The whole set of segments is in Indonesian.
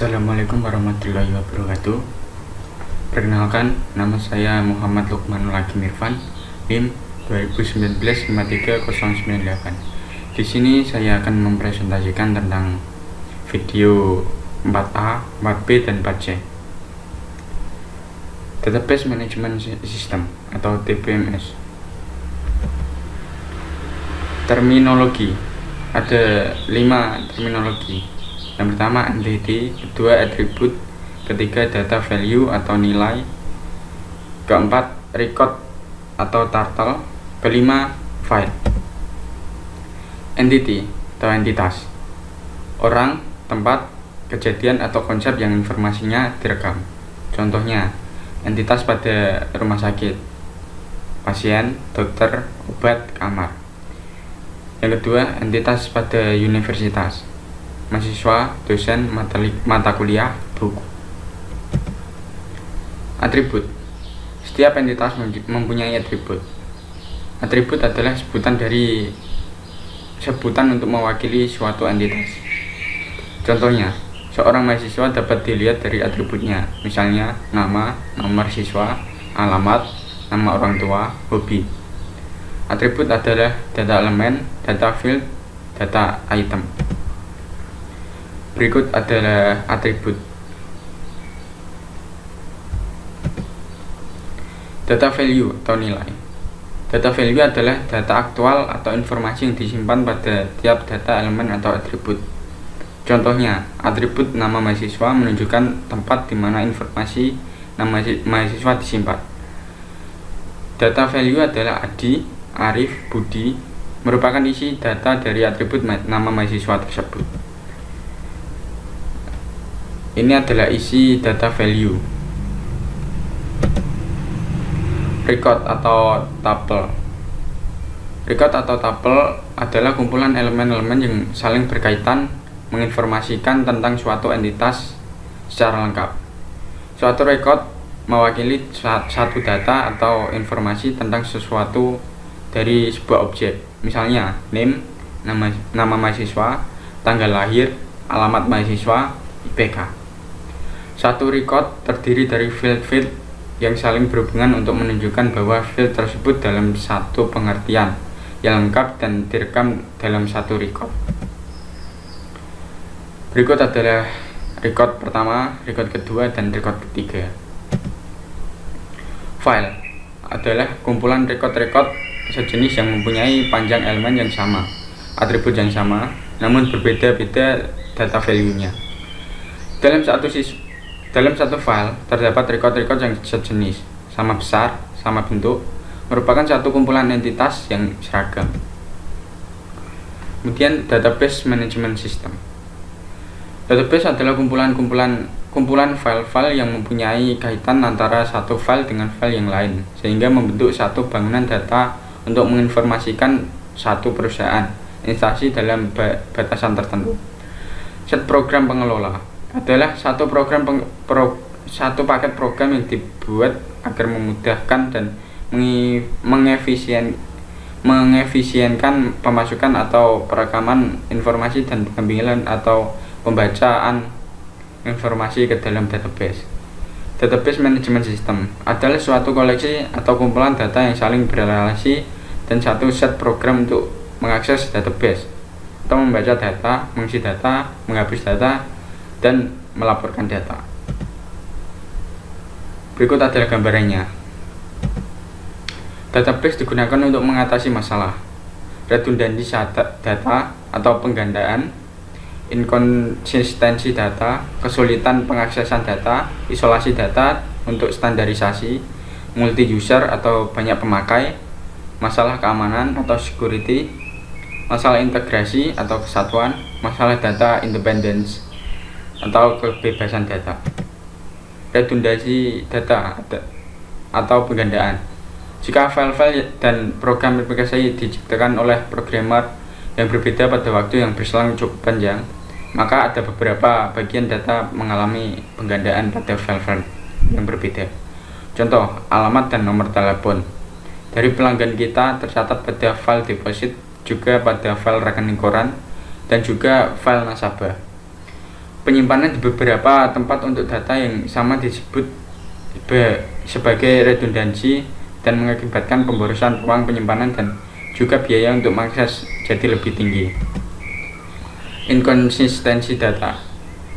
Assalamualaikum warahmatullahi wabarakatuh. Perkenalkan, nama saya Muhammad Lukmanul Hakim Irfan, NIM 2019-53098. Di sini saya akan mempresentasikan tentang video 4A, 4B, dan 4C. Database Management System atau DBMS. Terminologi. Ada 5 terminologi. Yang pertama entity, kedua attribute, ketiga data value atau nilai, keempat record atau turtle, kelima file. Entity atau entitas, orang, tempat, kejadian atau konsep yang informasinya direkam. Contohnya entitas pada rumah sakit, pasien, dokter, obat, kamar. Yang kedua entitas pada universitas, mahasiswa, dosen, mata kuliah, buku. Atribut. Setiap entitas mempunyai atribut. Atribut adalah sebutan untuk mewakili suatu entitas. Contohnya, seorang mahasiswa dapat dilihat dari atributnya, misalnya nama, nomor siswa, alamat, nama orang tua, hobi. Atribut adalah data elemen, data field, data item. Berikut adalah atribut. Data value atau nilai. Data value adalah data aktual atau informasi yang disimpan pada tiap data elemen atau atribut. Contohnya, atribut nama mahasiswa menunjukkan tempat di mana informasi nama mahasiswa disimpan. Data value adalah Adi, Arif, Budi, merupakan isi data dari atribut nama mahasiswa tersebut. Ini adalah isi data value. Record atau tuple. Record atau tuple adalah kumpulan elemen-elemen yang saling berkaitan menginformasikan tentang suatu entitas secara lengkap. Suatu record mewakili satu data atau informasi tentang sesuatu dari sebuah objek. Misalnya, name, nama mahasiswa, tanggal lahir, alamat mahasiswa, IPK. Satu record terdiri dari field yang saling berhubungan untuk menunjukkan bahwa field tersebut dalam satu pengertian yang lengkap dan direkam dalam satu record. Berikut adalah record pertama, record kedua, dan record ketiga. File adalah kumpulan record-record sejenis yang mempunyai panjang elemen yang sama, atribut yang sama, namun berbeda-beda data value-nya. Dalam satu file terdapat record-record yang sejenis, sama besar, sama bentuk, merupakan satu kumpulan entitas yang seragam. Kemudian database management system. Database adalah kumpulan file-file yang mempunyai kaitan antara satu file dengan file yang lain, sehingga membentuk satu bangunan data untuk menginformasikan satu perusahaan, instansi dalam batasan tertentu. Set program pengelola adalah satu paket program yang dibuat agar memudahkan dan mengefisienkan pemasukan atau perekaman informasi dan pengambilan atau pembacaan informasi ke dalam database. Database Management System adalah suatu koleksi atau kumpulan data yang saling berrelasi dan satu set program untuk mengakses database atau membaca data, mengisi data, menghapus data, dan melaporkan data. Berikut adalah gambarannya. Database digunakan untuk mengatasi masalah redundansi data atau penggandaan, inkonsistensi data, kesulitan pengaksesan data, isolasi data untuk standarisasi, multi-user atau banyak pemakai, masalah keamanan atau security, masalah integrasi atau kesatuan, masalah data independence atau kebebasan data, redundansi data atau penggandaan. Jika file-file dan program aplikasi diciptakan oleh programmer yang berbeda pada waktu yang berselang cukup panjang, maka ada beberapa bagian data mengalami penggandaan pada file-file yang berbeda. Contoh, alamat dan nomor telepon dari pelanggan kita tercatat pada file deposit, juga pada file rekening koran, dan juga file nasabah. Penyimpanan di beberapa tempat untuk data yang sama disebut sebagai redundansi dan mengakibatkan pemborosan ruang penyimpanan dan juga biaya untuk mengakses jadi lebih tinggi. Inkonsistensi data.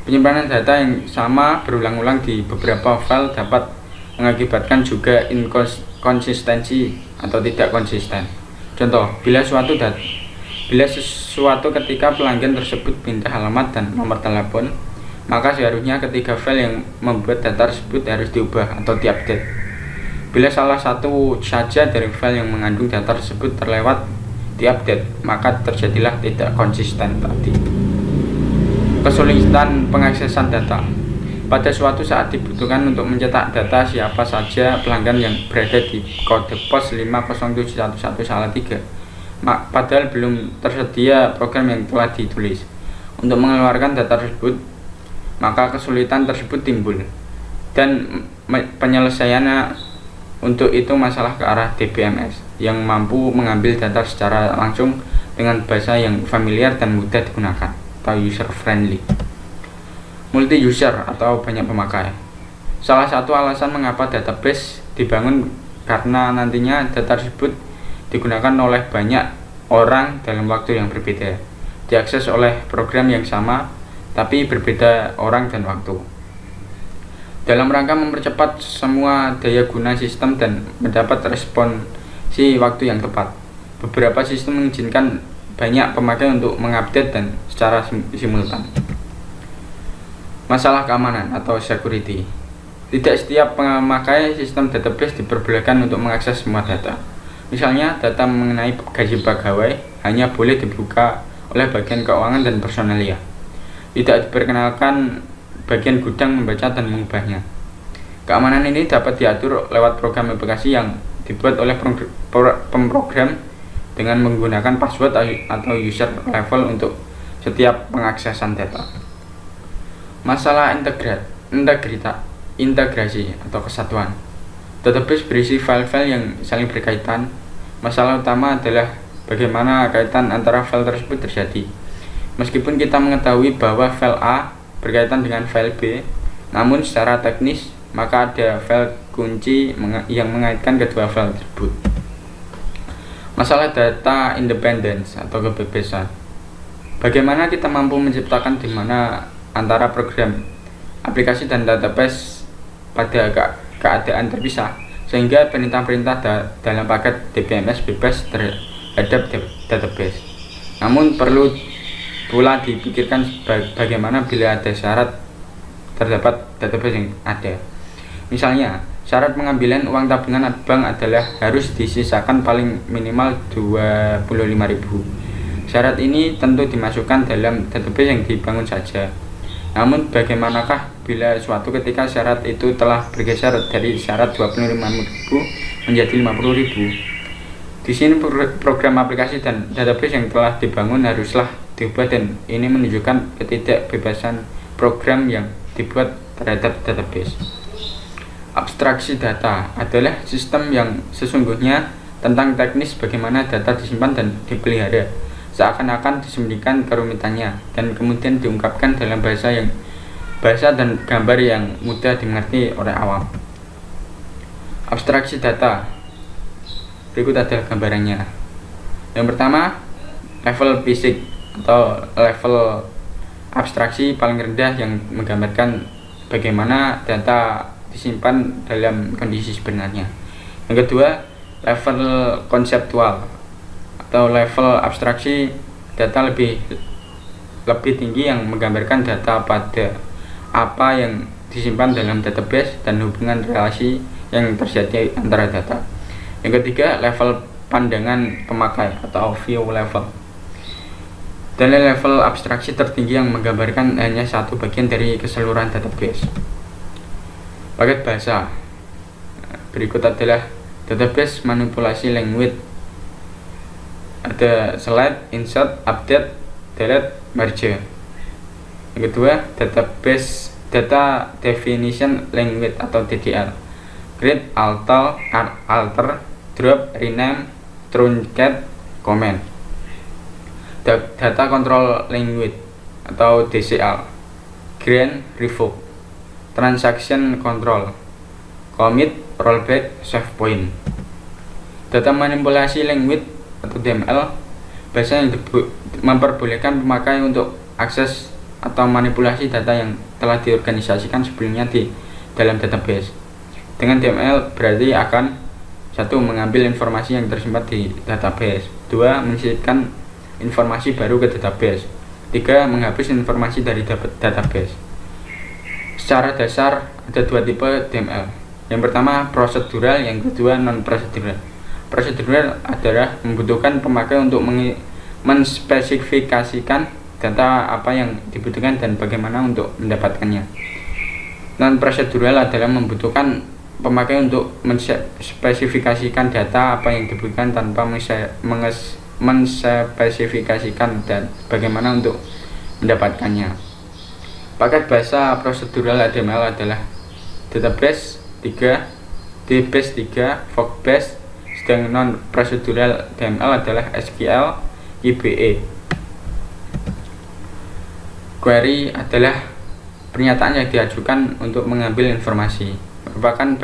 Penyimpanan data yang sama berulang-ulang di beberapa file dapat mengakibatkan juga inkonsistensi atau tidak konsisten. Contoh, bila sesuatu ketika pelanggan tersebut pindah alamat dan nomor telepon, maka seharusnya ketiga file yang membuat data tersebut harus diubah atau diupdate. Bila salah satu saja dari file yang mengandung data tersebut terlewat diupdate, maka terjadilah tidak konsisten tadi. Kesulitan pengaksesan data. Pada suatu saat dibutuhkan untuk mencetak data siapa saja pelanggan yang berada di kode pos 50711-3, padahal belum tersedia program yang telah ditulis untuk mengeluarkan data tersebut, maka kesulitan tersebut timbul dan penyelesaiannya untuk itu masalah ke arah DBMS yang mampu mengambil data secara langsung dengan bahasa yang familiar dan mudah digunakan atau user friendly. Multi user atau banyak pemakai. Salah satu alasan mengapa database dibangun karena nantinya data tersebut digunakan oleh banyak orang dalam waktu yang berbeda, diakses oleh program yang sama tapi berbeda orang dan waktu. Dalam rangka mempercepat semua daya guna sistem dan mendapat responsi waktu yang tepat, beberapa sistem mengizinkan banyak pemakai untuk mengupdate dan secara simultan. Masalah keamanan atau security. Tidak setiap pemakai sistem database diperbolehkan untuk mengakses semua data. Misalnya, data mengenai gaji pegawai hanya boleh dibuka oleh bagian keuangan dan personalia. Tidak diperkenalkan bagian gudang membaca dan mengubahnya. Keamanan ini dapat diatur lewat program aplikasi yang dibuat oleh pemrogram dengan menggunakan password atau user level untuk setiap pengaksesan data. Masalah integrasi atau kesatuan. Database berisi file-file yang saling berkaitan. Masalah utama adalah bagaimana kaitan antara file tersebut terjadi. Meskipun kita mengetahui bahwa file A berkaitan dengan file B, namun secara teknis maka ada file kunci yang mengaitkan kedua file tersebut. Masalah data independence atau kebebasan. Bagaimana kita mampu menciptakan di mana antara program, aplikasi dan database pada keadaan terpisah sehingga perintah-perintah dalam paket DBMS bebas terhadap database. Namun perlu pula dipikirkan bagaimana bila ada syarat terdapat database yang ada. Misalnya, syarat pengambilan uang tabungan bank adalah harus disisakan paling minimal 25.000. Syarat ini tentu dimasukkan dalam database yang dibangun saja. Namun bagaimanakah bila suatu ketika syarat itu telah bergeser dari syarat 25.000 menjadi 50.000? Di sini program aplikasi dan database yang telah dibangun haruslah diubah dan ini menunjukkan ketidakbebasan program yang dibuat terhadap database. Abstraksi data adalah sistem yang sesungguhnya tentang teknis bagaimana data disimpan dan dipelihara, seakan-akan disembunyikan kerumitannya dan kemudian diungkapkan dalam bahasa dan gambar yang mudah dimengerti oleh awam. Abstraksi data. Berikut adalah gambarannya. Yang pertama, level basic atau level abstraksi paling rendah yang menggambarkan bagaimana data disimpan dalam kondisi sebenarnya. Yang kedua, level konseptual atau level abstraksi data lebih tinggi yang menggambarkan data pada apa yang disimpan dalam database dan hubungan relasi yang terjadi antara data. Yang ketiga, level pandangan pemakai atau view level. Dan level abstraksi tertinggi yang menggambarkan hanya satu bagian dari keseluruhan database. Paket bahasa. Berikut adalah database manipulasi language. Ada select, insert, update, delete, merge. Yang kedua, database data definition language atau DDL. Create, alter, drop, rename, truncate, comment. Data control language atau DCL. grant, revoke, transaction control, commit, rollback, save point. Data manipulasi language atau DML, bahasa yang memperbolehkan pemakai untuk akses atau manipulasi data yang telah diorganisasikan sebelumnya di dalam database. Dengan DML berarti akan 1. Mengambil informasi yang tersimpan di database, 2. Menyisipkan informasi baru ke database, 3. Menghapus informasi dari database. Secara dasar ada 2 tipe DML. Yang pertama prosedural, yang kedua non-prosedural. Prosedural adalah membutuhkan pemakai untuk menspesifikasikan data apa yang dibutuhkan dan bagaimana untuk mendapatkannya. Non-prosedural adalah membutuhkan pemakai untuk menspesifikasikan data apa yang dibutuhkan tanpa menspesifikasikan dan bagaimana untuk mendapatkannya. Paket bahasa prosedural HTML adalah database 3, DBase 3, Fogbase, sedang non-prosedural HTML adalah SQL, IBE. Query adalah pernyataan yang diajukan untuk mengambil informasi, merupakan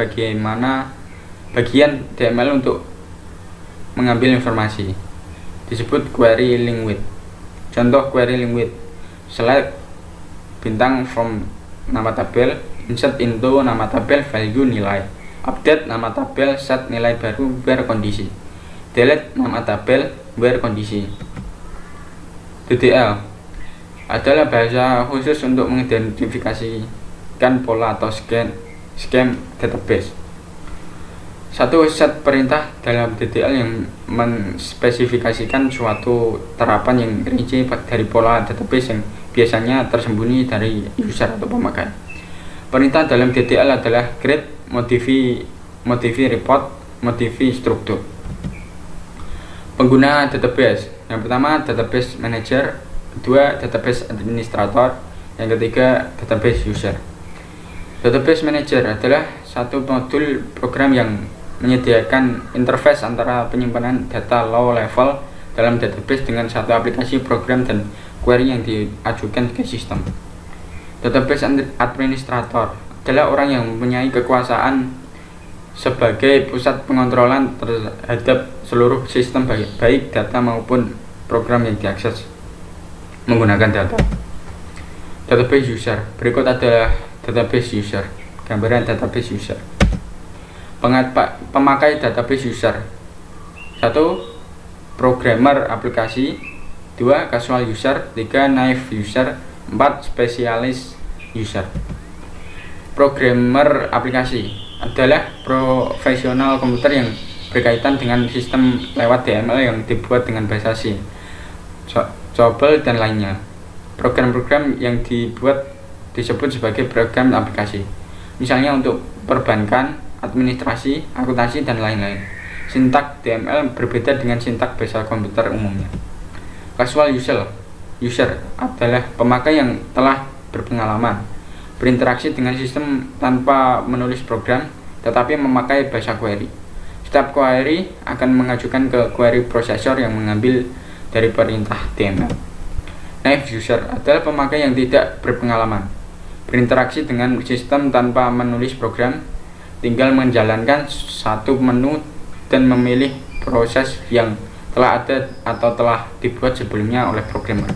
bagian DML untuk mengambil informasi, disebut query language. Contoh query language: select bintang from nama tabel, insert into nama tabel value nilai, update nama tabel set nilai baru where kondisi, delete nama tabel where kondisi. DDL adalah bahasa khusus untuk mengidentifikasikan pola atau scheme database. 1. Set perintah dalam DDL yang menspesifikasikan suatu terapan yang rinci dari pola database yang biasanya tersembunyi dari user atau pemakai. Perintah dalam DDL adalah create, modify report, modify struktur. Pengguna database. Yang pertama database manager, kedua database administrator, yang ketiga database user. Database manager adalah satu modul program yang menyediakan interface antara penyimpanan data low level dalam database dengan satu aplikasi program dan query yang diajukan ke sistem. Database administrator adalah orang yang mempunyai kekuasaan sebagai pusat pengontrolan terhadap seluruh sistem baik data maupun program yang diakses menggunakan data. Database user. Berikut adalah database user. Gambaran database user. Pemakai database user: 1. Programmer aplikasi, 2. Casual user, 3. Naive user, 4. Specialist user. Programmer aplikasi adalah profesional komputer yang berkaitan dengan sistem lewat DML yang dibuat dengan bahasa C, COBOL dan lainnya. Program-program yang dibuat disebut sebagai program aplikasi, misalnya untuk perbankan, administrasi, akuntansi, dan lain-lain. Sintak DML berbeda dengan sintak bahasa komputer umumnya. Casual user adalah pemakai yang telah berpengalaman berinteraksi dengan sistem tanpa menulis program, tetapi memakai bahasa query. Setiap query akan mengajukan ke query processor yang mengambil dari perintah DML. Naive user adalah pemakai yang tidak berpengalaman berinteraksi dengan sistem tanpa menulis program, tinggal menjalankan satu menu dan memilih proses yang telah ada atau telah dibuat sebelumnya oleh programmer.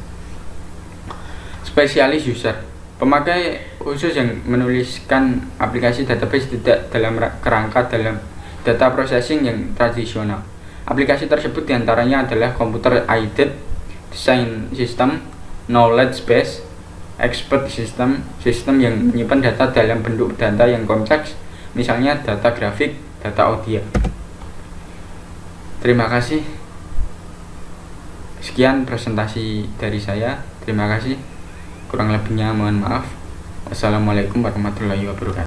Specialist user, pemakai khusus yang menuliskan aplikasi database tidak dalam kerangka dalam data processing yang tradisional. Aplikasi tersebut diantaranya adalah computer aided design system, knowledge base, expert system, sistem yang menyimpan data dalam bentuk data yang kompleks, misalnya data grafik, data audio. Terima kasih. Sekian presentasi dari saya. Terima kasih. Kurang lebihnya mohon maaf. Wassalamualaikum warahmatullahi wabarakatuh.